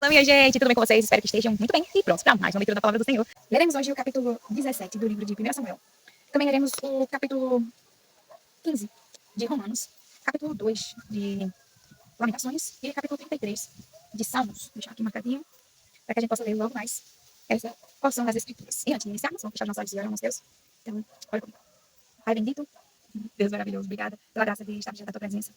Olá, minha gente, tudo bem com vocês? Espero que estejam muito bem e prontos para mais uma leitura da Palavra do Senhor. Leremos hoje o capítulo 17 do livro de 1 Samuel. Também leremos o capítulo 15 de Romanos, capítulo 2 de Lamentações e capítulo 33 de Salmos. Vou deixar aqui marcadinho para que a gente possa ler logo mais essa porção das Escrituras. E antes de iniciarmos, vamos fechar os nossos olhos e orarmos, Deus. Então, olha comigo. Pai bendito, Deus maravilhoso, obrigada pela graça de estar diante da tua presença.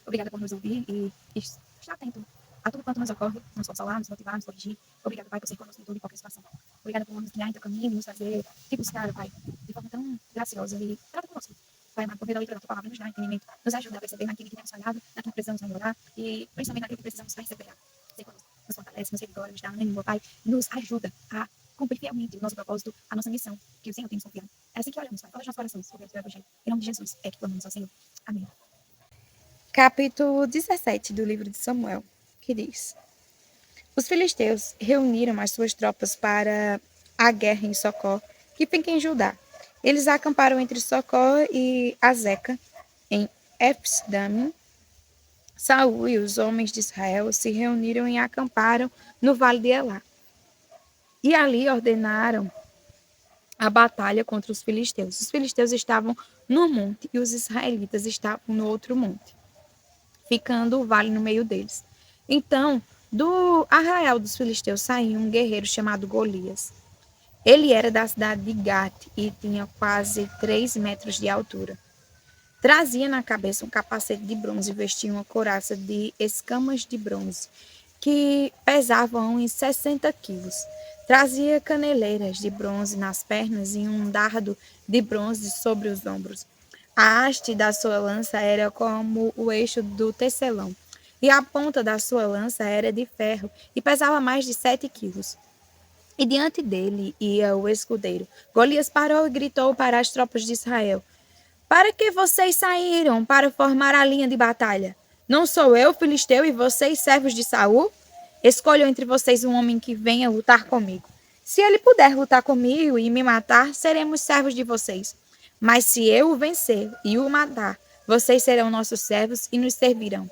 Obrigada por nos ouvir e estar atento a tudo quanto nos ocorre, nos consolar, nos motivar, nos corrigir. Obrigada, Pai, por ser conosco em toda e qualquer situação. Obrigada por nos guiar em teu caminho, nos fazer te buscar, Pai, de forma tão graciosa e trata conosco. Pai, amado, por meio da leitura da tua palavra, nos dá entendimento, nos ajuda a perceber naquilo que temos falhado, naquilo que precisamos melhorar e principalmente naquilo que precisamos perseverar. Ser conosco, nos fortalece, nos revigora, nos dá ânimo, Pai, nos ajuda a cumprir fielmente o nosso propósito, a nossa missão, que o Senhor tem nos confiado. É assim que oramos, Pai. Fala os nossos corações sobre o teu evangelho. Em nome de Jesus, é que clamamos ao Senhor. Amém. Capítulo 17 do livro de Samuel, que diz: Os filisteus reuniram as suas tropas para a guerra em Socó, que fica em Judá. Eles acamparam entre Socó e Azeca, em Epsdamim. Saul e os homens de Israel se reuniram e acamparam no vale de Elá. E ali ordenaram a batalha contra os filisteus. Os filisteus estavam no monte e os israelitas estavam no outro monte, ficando o vale no meio deles. Então, do arraial dos filisteus saiu um guerreiro chamado Golias. Ele era da cidade de Gate e tinha quase 3 metros de altura. Trazia na cabeça um capacete de bronze e vestia uma couraça de escamas de bronze, que pesavam uns 60 quilos. Trazia caneleiras de bronze nas pernas e um dardo de bronze sobre os ombros. A haste da sua lança era como o eixo do tecelão, e a ponta da sua lança era de ferro e pesava mais de 7 quilos. E diante dele ia o escudeiro. Golias parou e gritou para as tropas de Israel: Para que vocês saíram para formar a linha de batalha? Não sou eu, filisteu, e vocês, servos de Saul? Escolham entre vocês um homem que venha lutar comigo. Se ele puder lutar comigo e me matar, seremos servos de vocês. Mas se eu o vencer e o matar, vocês serão nossos servos e nos servirão.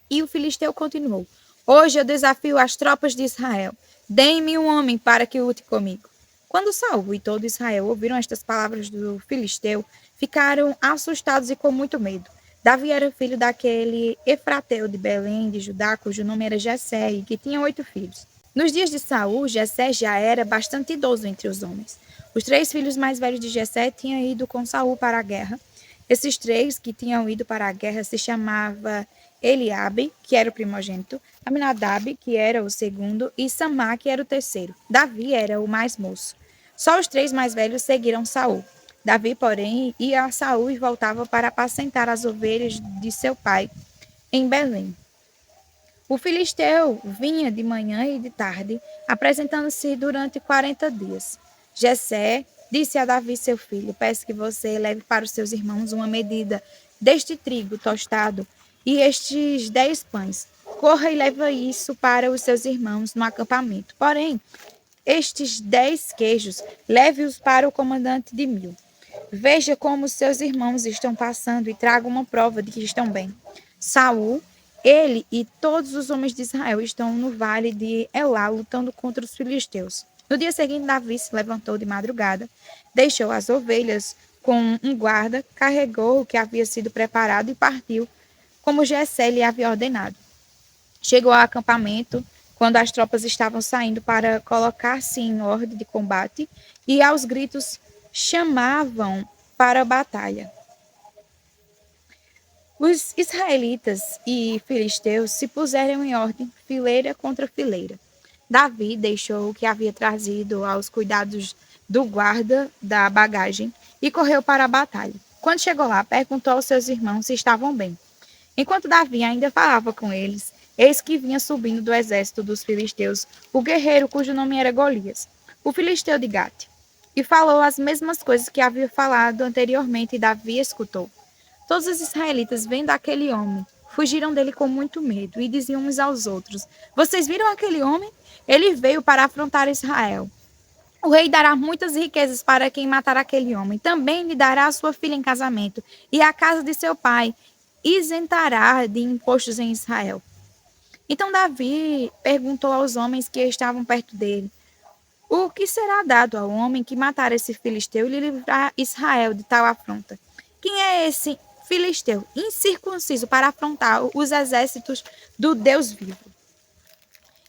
E o filisteu continuou: Hoje eu desafio as tropas de Israel. Deem-me um homem para que lute comigo. Quando Saul e todo Israel ouviram estas palavras do filisteu, ficaram assustados e com muito medo. Davi era filho daquele Efrateu de Belém, de Judá, cujo nome era Jessé, e que tinha 8 filhos. Nos dias de Saul, Jessé já era bastante idoso entre os homens. Os 3 filhos mais velhos de Jessé tinham ido com Saul para a guerra. Esses 3 que tinham ido para a guerra se chamavam Eliabe, que era o primogênito, Aminadab, que era o segundo, e Samá, que era o terceiro. Davi era o mais moço. Só os 3 mais velhos seguiram Saul. Davi, porém, ia a Saul e voltava para apacentar as ovelhas de seu pai em Belém. O filisteu vinha de manhã e de tarde, apresentando-se durante 40 dias. Jessé disse a Davi, seu filho: Peço que você leve para os seus irmãos uma medida deste trigo tostado e estes 10 pães. Corra e leva isso para os seus irmãos no acampamento. Porém, estes 10 queijos, leve-os para o comandante de 1000. Veja como seus irmãos estão passando e traga uma prova de que estão bem. Saul, ele e todos os homens de Israel estão no vale de Elá lutando contra os filisteus. No dia seguinte, Davi se levantou de madrugada, deixou as ovelhas com um guarda, carregou o que havia sido preparado e partiu, como Jessé lhe havia ordenado. Chegou ao acampamento quando as tropas estavam saindo para colocar-se em ordem de combate e aos gritos chamavam para a batalha. Os israelitas e filisteus se puseram em ordem, fileira contra fileira. Davi deixou o que havia trazido aos cuidados do guarda da bagagem e correu para a batalha. Quando chegou lá, perguntou aos seus irmãos se estavam bem. Enquanto Davi ainda falava com eles, eis que vinha subindo do exército dos filisteus o guerreiro cujo nome era Golias, o filisteu de Gate. E falou as mesmas coisas que havia falado anteriormente, e Davi escutou. Todos os israelitas, vendo aquele homem, fugiram dele com muito medo e diziam uns aos outros: Vocês viram aquele homem? Ele veio para afrontar Israel. O rei dará muitas riquezas para quem matar aquele homem. Também lhe dará a sua filha em casamento, e a casa de seu pai isentará de impostos em Israel. Então Davi perguntou aos homens que estavam perto dele: o que será dado ao homem que matar esse filisteu e livrar Israel de tal afronta? Quem é esse filisteu incircunciso para afrontar os exércitos do Deus vivo?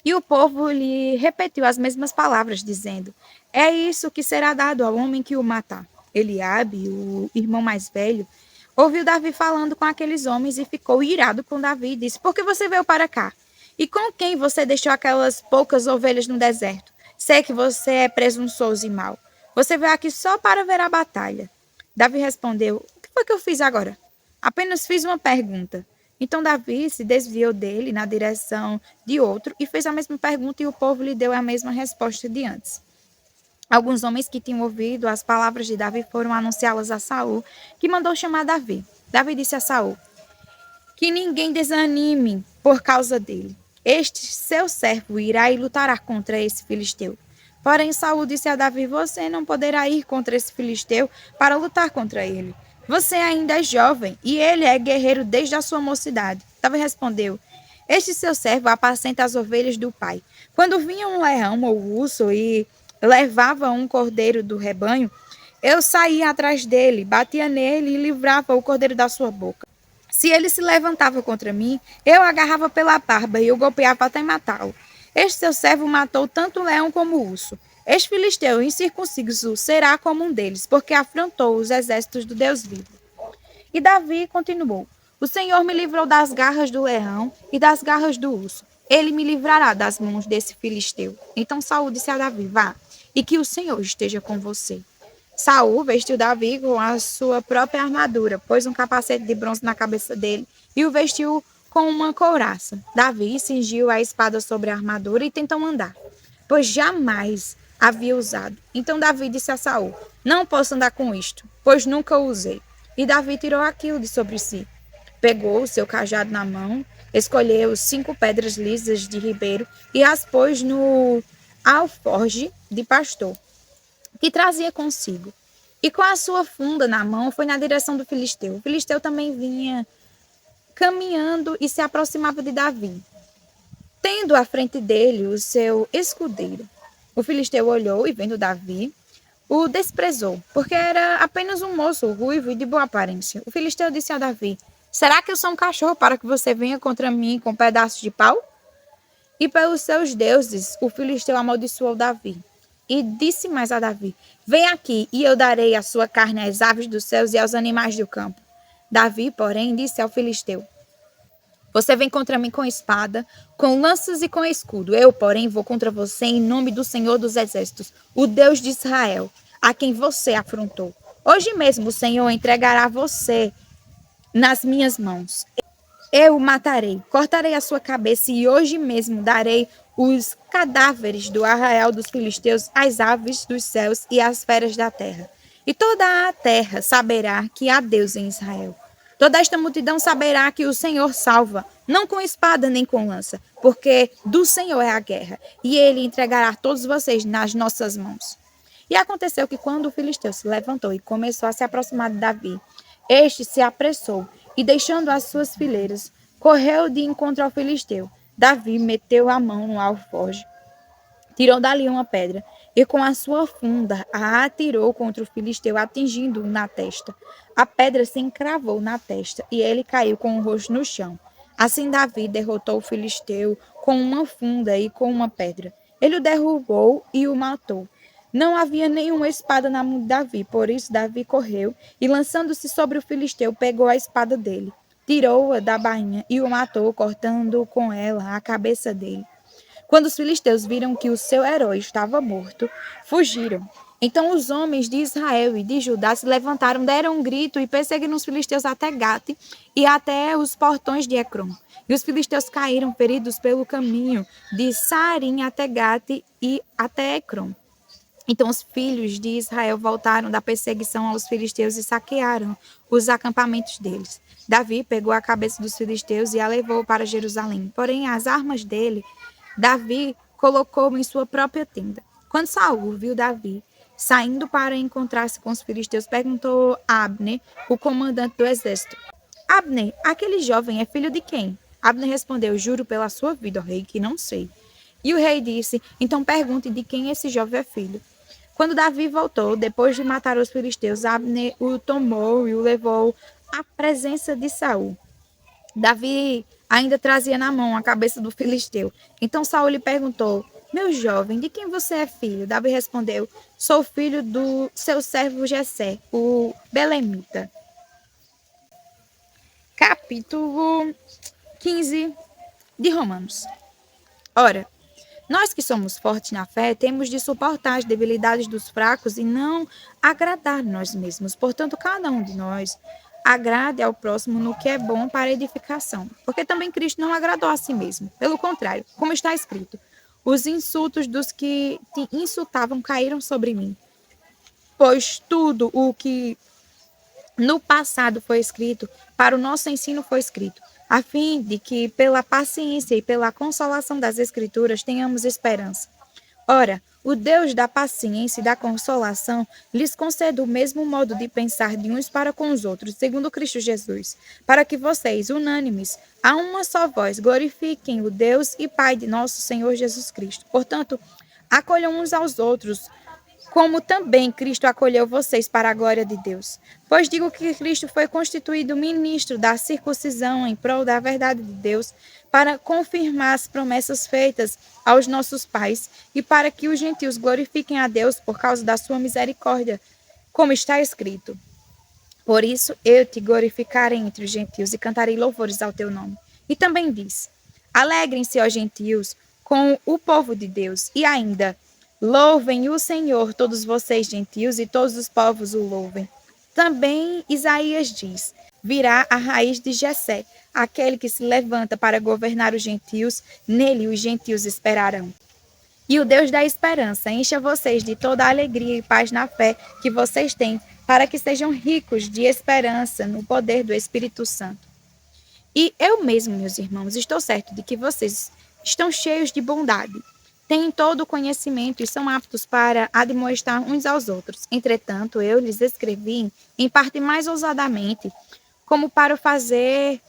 E o povo lhe repetiu as mesmas palavras, dizendo: é isso que será dado ao homem que o matar. Eliabe, o irmão mais velho, ouviu Davi falando com aqueles homens e ficou irado com Davi e disse: por que você veio para cá? E com quem você deixou aquelas poucas ovelhas no deserto? Sei que você é presunçoso e mau. Você veio aqui só para ver a batalha. Davi respondeu: o que foi que eu fiz agora? Apenas fiz uma pergunta. Então Davi se desviou dele na direção de outro e fez a mesma pergunta, e o povo lhe deu a mesma resposta de antes. Alguns homens que tinham ouvido as palavras de Davi foram anunciá-las a Saul, que mandou chamar Davi. Davi disse a Saul: que ninguém desanime por causa dele. Este seu servo irá e lutará contra esse filisteu. Porém, Saul disse a Davi: você não poderá ir contra esse filisteu para lutar contra ele. Você ainda é jovem e ele é guerreiro desde a sua mocidade. Davi respondeu: este seu servo apacenta as ovelhas do pai. Quando vinha um leão ou urso e levava um cordeiro do rebanho, eu saía atrás dele, batia nele e livrava o cordeiro da sua boca. Se ele se levantava contra mim, eu o agarrava pela barba e o golpeava até matá-lo. Este seu servo matou tanto o leão como o urso. Este filisteu incircunciso será como um deles, porque afrontou os exércitos do Deus vivo. E Davi continuou: o Senhor me livrou das garras do leão e das garras do urso. Ele me livrará das mãos desse filisteu. Então Saul disse a Davi: vá, e que o Senhor esteja com você. Saul vestiu Davi com a sua própria armadura, pôs um capacete de bronze na cabeça dele e o vestiu com uma couraça. Davi cingiu a espada sobre a armadura e tentou andar, pois jamais havia usado. Então Davi disse a Saul: não posso andar com isto, pois nunca o usei. E Davi tirou aquilo de sobre si. Pegou o seu cajado na mão, escolheu 5 pedras lisas de ribeiro e as pôs no alforje de pastor que trazia consigo. E com a sua funda na mão, foi na direção do filisteu. O filisteu também vinha caminhando e se aproximava de Davi, tendo à frente dele o seu escudeiro. O filisteu olhou e, vendo Davi, o desprezou, porque era apenas um moço ruivo e de boa aparência. O filisteu disse a Davi: será que eu sou um cachorro para que você venha contra mim com pedaços de pau? E pelos seus deuses, o filisteu amaldiçoou Davi. E disse mais a Davi: vem aqui, e eu darei a sua carne às aves dos céus e aos animais do campo. Davi, porém, disse ao filisteu: você vem contra mim com espada, com lanças e com escudo. Eu, porém, vou contra você em nome do Senhor dos Exércitos, o Deus de Israel, a quem você afrontou. Hoje mesmo o Senhor entregará você nas minhas mãos. Eu o matarei, cortarei a sua cabeça e hoje mesmo darei os cadáveres do arraial dos filisteus às aves dos céus e às feras da terra. E toda a terra saberá que há Deus em Israel. Toda esta multidão saberá que o Senhor salva, não com espada nem com lança, porque do Senhor é a guerra, e ele entregará todos vocês nas nossas mãos. E aconteceu que quando o filisteu se levantou e começou a se aproximar de Davi, este se apressou e, deixando as suas fileiras, correu de encontro ao filisteu. Davi meteu a mão no alforje, tirou dali uma pedra e com a sua funda a atirou contra o filisteu, atingindo-o na testa. A pedra se encravou na testa e ele caiu com o rosto no chão. Assim Davi derrotou o filisteu com uma funda e com uma pedra. Ele o derrubou e o matou. Não havia nenhuma espada na mão de Davi, por isso Davi correu e, lançando-se sobre o filisteu, pegou a espada dele, tirou-a da bainha e o matou, cortando com ela a cabeça dele. Quando os filisteus viram que o seu herói estava morto, fugiram. Então os homens de Israel e de Judá se levantaram, deram um grito e perseguiram os filisteus até Gate e até os portões de Ecrom. E os filisteus caíram feridos pelo caminho de Saarim até Gate e até Ecrom. Então os filhos de Israel voltaram da perseguição aos filisteus e saquearam os acampamentos deles. Davi pegou a cabeça dos filisteus e a levou para Jerusalém. Porém, as armas dele, Davi colocou em sua própria tenda. Quando Saul viu Davi saindo para encontrar-se com os filisteus, perguntou a Abner, o comandante do exército: Abner, aquele jovem é filho de quem? Abner respondeu: juro pela sua vida, ó rei, que não sei. E o rei disse: então pergunte de quem esse jovem é filho. Quando Davi voltou, depois de matar os filisteus, Abner o tomou e o levou à presença de Saul. Davi ainda trazia na mão a cabeça do filisteu. Então Saul lhe perguntou: meu jovem, de quem você é filho? Davi respondeu: sou filho do seu servo Jessé, o belemita. Capítulo 15 de Romanos. Ora, nós que somos fortes na fé, temos de suportar as debilidades dos fracos e não agradar nós mesmos. Portanto, cada um de nós agrade ao próximo no que é bom para edificação. Porque também Cristo não agradou a si mesmo. Pelo contrário, como está escrito, os insultos dos que te insultavam caíram sobre mim. Pois tudo o que no passado foi escrito, para o nosso ensino foi escrito, a fim de que, pela paciência e pela consolação das Escrituras, tenhamos esperança. Ora, o Deus da paciência e da consolação lhes conceda o mesmo modo de pensar de uns para com os outros, segundo Cristo Jesus, para que vocês, unânimes, a uma só voz, glorifiquem o Deus e Pai de nosso Senhor Jesus Cristo. Portanto, acolham uns aos outros, como também Cristo acolheu vocês para a glória de Deus. Pois digo que Cristo foi constituído ministro da circuncisão em prol da verdade de Deus, para confirmar as promessas feitas aos nossos pais e para que os gentios glorifiquem a Deus por causa da sua misericórdia, como está escrito. Por isso eu te glorificarei entre os gentios e cantarei louvores ao teu nome. E também diz: alegrem-se, ó gentios, com o povo de Deus. E ainda: louvem o Senhor, todos vocês gentios, e todos os povos o louvem. Também Isaías diz: virá a raiz de Jessé, aquele que se levanta para governar os gentios, nele os gentios esperarão. E o Deus da esperança encha vocês de toda a alegria e paz na fé que vocês têm, para que sejam ricos de esperança no poder do Espírito Santo. E eu mesmo, meus irmãos, estou certo de que vocês estão cheios de bondade, têm todo o conhecimento e são aptos para admoestar uns aos outros. Entretanto, eu lhes escrevi, em parte mais ousadamente, como para fazer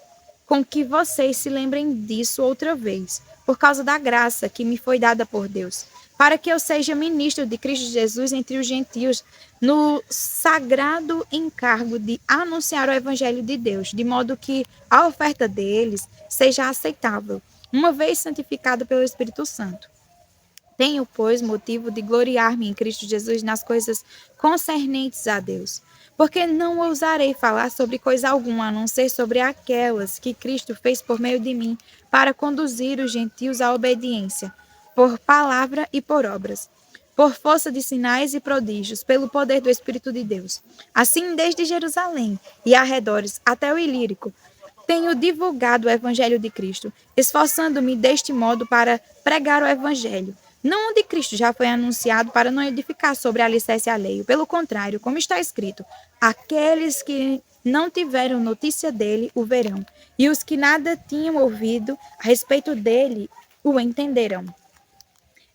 com que vocês se lembrem disso outra vez, por causa da graça que me foi dada por Deus, para que eu seja ministro de Cristo Jesus entre os gentios, no sagrado encargo de anunciar o evangelho de Deus, de modo que a oferta deles seja aceitável, uma vez santificada pelo Espírito Santo. Tenho, pois, motivo de gloriar-me em Cristo Jesus nas coisas concernentes a Deus, porque não ousarei falar sobre coisa alguma, a não ser sobre aquelas que Cristo fez por meio de mim, para conduzir os gentios à obediência, por palavra e por obras, por força de sinais e prodígios, pelo poder do Espírito de Deus. Assim, desde Jerusalém e arredores até o Ilírico, tenho divulgado o Evangelho de Cristo, esforçando-me deste modo para pregar o Evangelho, não onde Cristo já foi anunciado, para não edificar sobre alicerce alheio. Pelo contrário, como está escrito, aqueles que não tiveram notícia dele o verão, e os que nada tinham ouvido a respeito dele o entenderão.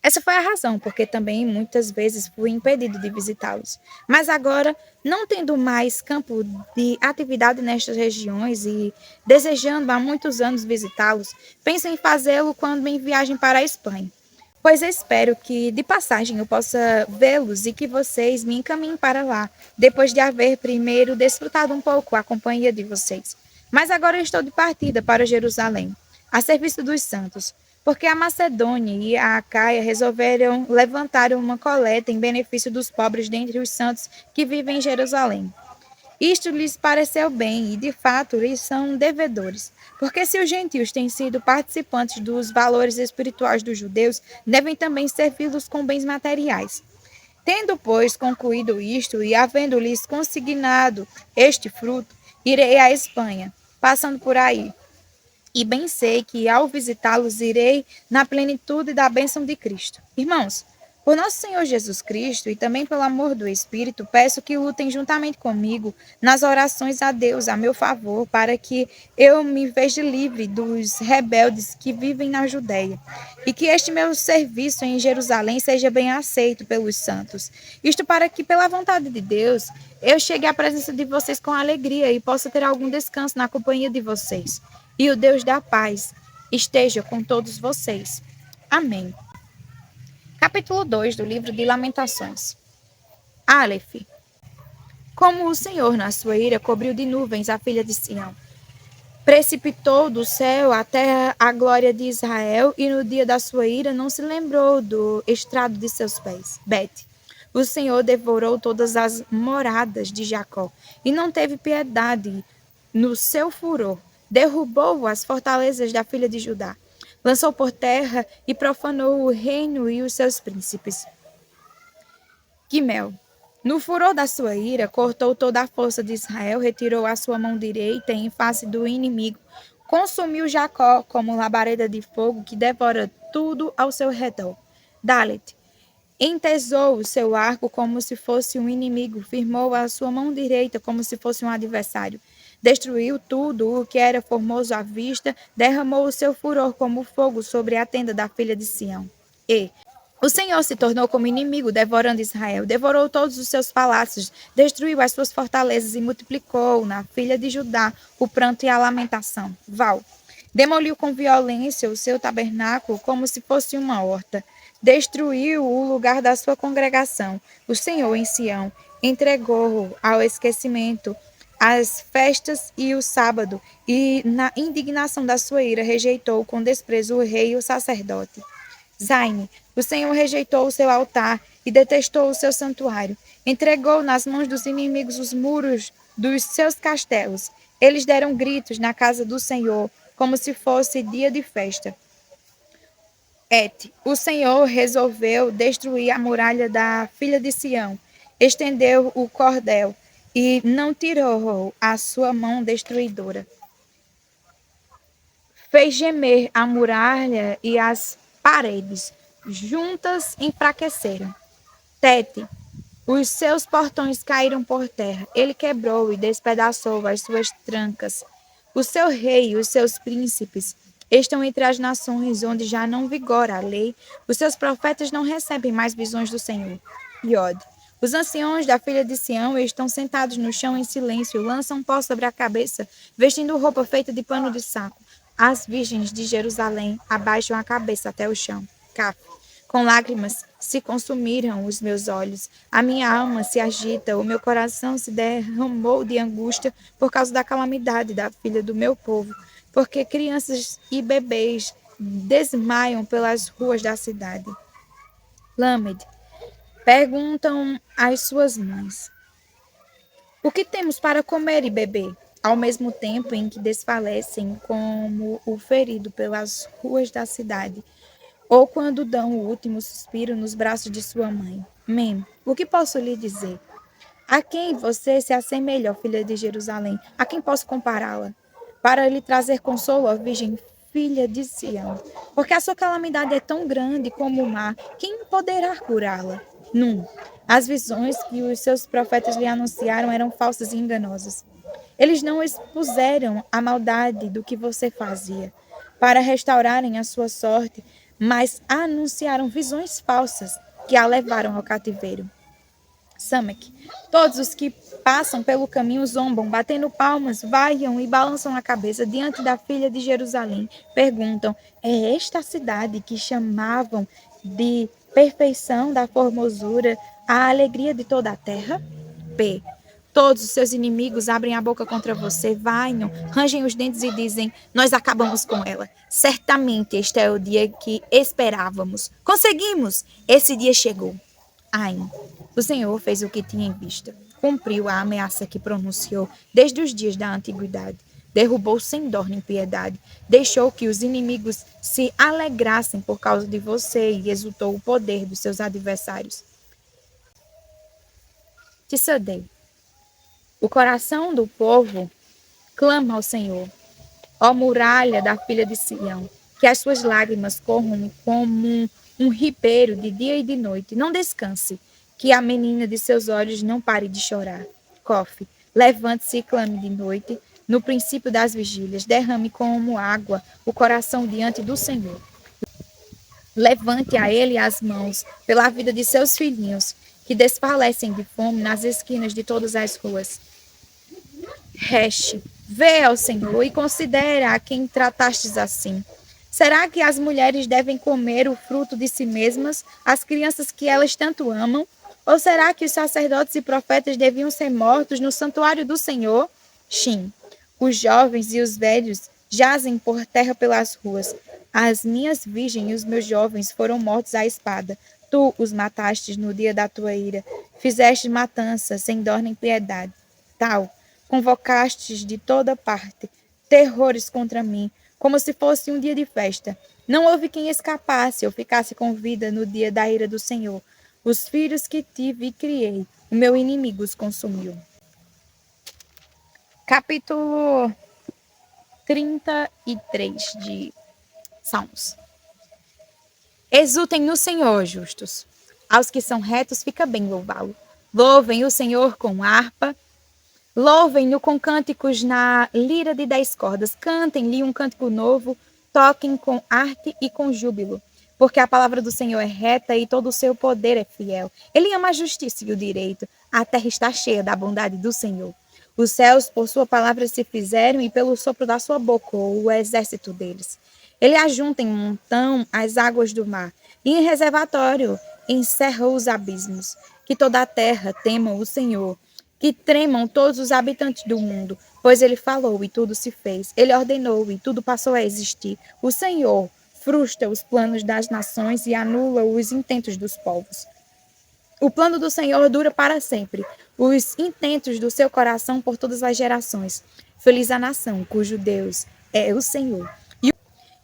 Essa foi a razão, porque também muitas vezes fui impedido de visitá-los. Mas agora, não tendo mais campo de atividade nestas regiões e desejando há muitos anos visitá-los, penso em fazê-lo quando em viagem para a Espanha. Pois espero que, de passagem, eu possa vê-los e que vocês me encaminhem para lá, depois de haver primeiro desfrutado um pouco a companhia de vocês. Mas agora eu estou de partida para Jerusalém, a serviço dos santos, porque a Macedônia e a Acaia resolveram levantar uma coleta em benefício dos pobres dentre os santos que vivem em Jerusalém. Isto lhes pareceu bem e, de fato, lhes são devedores. Porque se os gentios têm sido participantes dos valores espirituais dos judeus, devem também servi-los com bens materiais. Tendo, pois, concluído isto e havendo-lhes consignado este fruto, irei à Espanha, passando por aí. E bem sei que, ao visitá-los, irei na plenitude da bênção de Cristo. Irmãos, por nosso Senhor Jesus Cristo e também pelo amor do Espírito, peço que lutem juntamente comigo nas orações a Deus a meu favor, para que eu me veja livre dos rebeldes que vivem na Judéia, e que este meu serviço em Jerusalém seja bem aceito pelos santos. Isto para que, pela vontade de Deus, eu chegue à presença de vocês com alegria e possa ter algum descanso na companhia de vocês. e o Deus da paz esteja com todos vocês. Amém. Capítulo 2 do livro de Lamentações. Aleph. Como o Senhor, na sua ira, cobriu de nuvens a filha de Sião, precipitou do céu até a glória de Israel, e no dia da sua ira não se lembrou do estrado de seus pés. Bet. O Senhor devorou todas as moradas de Jacó, e não teve piedade no seu furor. Derrubou as fortalezas da filha de Judá. Lançou por terra e profanou o reino e os seus príncipes. Quimel. No furor da sua ira, cortou toda a força de Israel, retirou a sua mão direita em face do inimigo, consumiu Jacó como labareda de fogo que devora tudo ao seu redor. Dalet. Entesou o seu arco como se fosse um inimigo, firmou a sua mão direita como se fosse um adversário. Destruiu tudo o que era formoso à vista, derramou o seu furor como fogo sobre a tenda da filha de Sião. O Senhor se tornou como inimigo, devorando Israel. Devorou todos os seus palácios, destruiu as suas fortalezas e multiplicou na filha de Judá o pranto e a lamentação. Val. Demoliu com violência o seu tabernáculo como se fosse uma horta. Destruiu o lugar da sua congregação. O Senhor em Sião entregou ao esquecimento as festas e o sábado, e na indignação da sua ira rejeitou com desprezo o rei e o sacerdote. Zaine. O Senhor rejeitou o seu altar e detestou o seu santuário. Entregou nas mãos dos inimigos os muros dos seus castelos. Eles deram gritos na casa do Senhor, como se fosse dia de festa. O Senhor resolveu destruir a muralha da filha de Sião. Estendeu o cordel e não tirou a sua mão destruidora. Fez gemer a muralha e as paredes juntas enfraqueceram. Tete. Os seus portões caíram por terra. Ele quebrou e despedaçou as suas trancas. O seu rei e os seus príncipes estão entre as nações onde já não vigora a lei. Os seus profetas não recebem mais visões do Senhor. Iod. Os anciãos da filha de Sião estão sentados no chão em silêncio, lançam pó sobre a cabeça, vestindo roupa feita de pano de saco. As virgens de Jerusalém abaixam a cabeça até o chão. Caf. Com lágrimas se consumiram os meus olhos. A minha alma se agita, o meu coração se derramou de angústia por causa da calamidade da filha do meu povo, porque crianças e bebês desmaiam pelas ruas da cidade. Lamed. Perguntam às suas mães: o que temos para comer e beber? Ao mesmo tempo em que desfalecem como o ferido pelas ruas da cidade, ou quando dão o último suspiro nos braços de sua mãe. Mem, o que posso lhe dizer? A quem você se assemelha, ó filha de Jerusalém? A quem posso compará-la? Para lhe trazer consolo, ó virgem filha de Sião. Porque a sua calamidade é tão grande como o mar. Quem poderá curá-la? Num. As visões que os seus profetas lhe anunciaram eram falsas e enganosas. Eles não expuseram a maldade do que você fazia para restaurarem a sua sorte, mas anunciaram visões falsas que a levaram ao cativeiro. Samek. Todos os que passam pelo caminho zombam, batendo palmas, vaiam e balançam a cabeça diante da filha de Jerusalém. Perguntam: é esta a cidade que chamavam de perfeição da formosura, a alegria de toda a terra? P. Todos os seus inimigos abrem a boca contra você, vaiam, rangem os dentes e dizem: nós acabamos com ela. Certamente este é o dia que esperávamos. Conseguimos! Esse dia chegou. Ain. O Senhor fez o que tinha em vista. Cumpriu a ameaça que pronunciou desde os dias da antiguidade. Derrubou sem dó nem piedade. Deixou que os inimigos se alegrassem por causa de você e exultou o poder dos seus adversários. Tissadei. O coração do povo clama ao Senhor. Ó muralha da filha de Sião, que as suas lágrimas corram como um ribeiro de dia e de noite. Não descanse, que a menina de seus olhos não pare de chorar. Cofe, levante-se e clame de noite, no princípio das vigílias. Derrame como água o coração diante do Senhor. Levante a ele as mãos pela vida de seus filhinhos, que desfalecem de fome nas esquinas de todas as ruas. Reche, Vê ao Senhor e considera a quem tratastes assim. Será que as mulheres devem comer o fruto de si mesmas, as crianças que elas tanto amam? Ou será que os sacerdotes e profetas deviam ser mortos no santuário do Senhor? Sim. Os jovens e os velhos jazem por terra pelas ruas. As minhas virgens e os meus jovens foram mortos à espada. Tu os matastes no dia da tua ira. Fizeste matança sem dó nem piedade. Tal, convocastes de toda parte terrores contra mim, como se fosse um dia de festa. Não houve quem escapasse ou ficasse com vida no dia da ira do Senhor. Os filhos que tive e criei, o meu inimigo os consumiu. Capítulo 33 de Salmos. Exultem no Senhor, justos. Aos que são retos fica bem louvá-lo. Louvem o Senhor com harpa, louvem-no com cânticos na lira de 10 cordas. Cantem-lhe um cântico novo, toquem com arte e com júbilo. Porque a palavra do Senhor é reta e todo o seu poder é fiel. Ele ama a justiça e o direito. A terra está cheia da bondade do Senhor. Os céus, por sua palavra, se fizeram, e pelo sopro da sua boca, o exército deles. Ele ajunta em montão as águas do mar, e em reservatório encerra os abismos. Que toda a terra tema o Senhor, que tremam todos os habitantes do mundo, pois ele falou e tudo se fez. Ele ordenou e tudo passou a existir. O Senhor frustra os planos das nações e anula os intentos dos povos. O plano do Senhor dura para sempre, os intentos do seu coração por todas as gerações. Feliz a nação cujo Deus é o Senhor,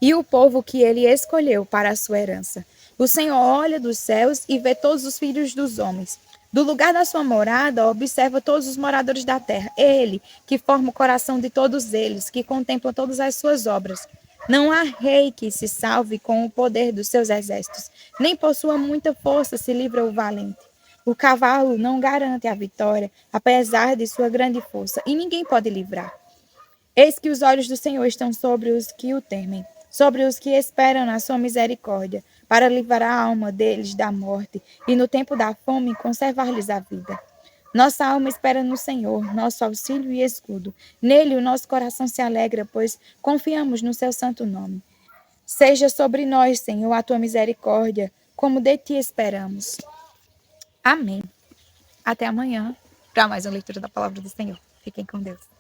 e o povo que ele escolheu para a sua herança. O Senhor olha dos céus e vê todos os filhos dos homens. Do lugar da sua morada, observa todos os moradores da terra. É ele que forma o coração de todos eles, que contempla todas as suas obras. Não há rei que se salve com o poder dos seus exércitos, nem por sua muita força se livra o valente. O cavalo não garante a vitória, apesar de sua grande força, e ninguém pode livrar. Eis que os olhos do Senhor estão sobre os que o temem, sobre os que esperam na sua misericórdia, para livrar a alma deles da morte e no tempo da fome conservar-lhes a vida. Nossa alma espera no Senhor, nosso auxílio e escudo. Nele o nosso coração se alegra, pois confiamos no seu santo nome. Seja sobre nós, Senhor, a tua misericórdia, como de ti esperamos. Amém. Até amanhã para mais uma leitura da palavra do Senhor. Fiquem com Deus.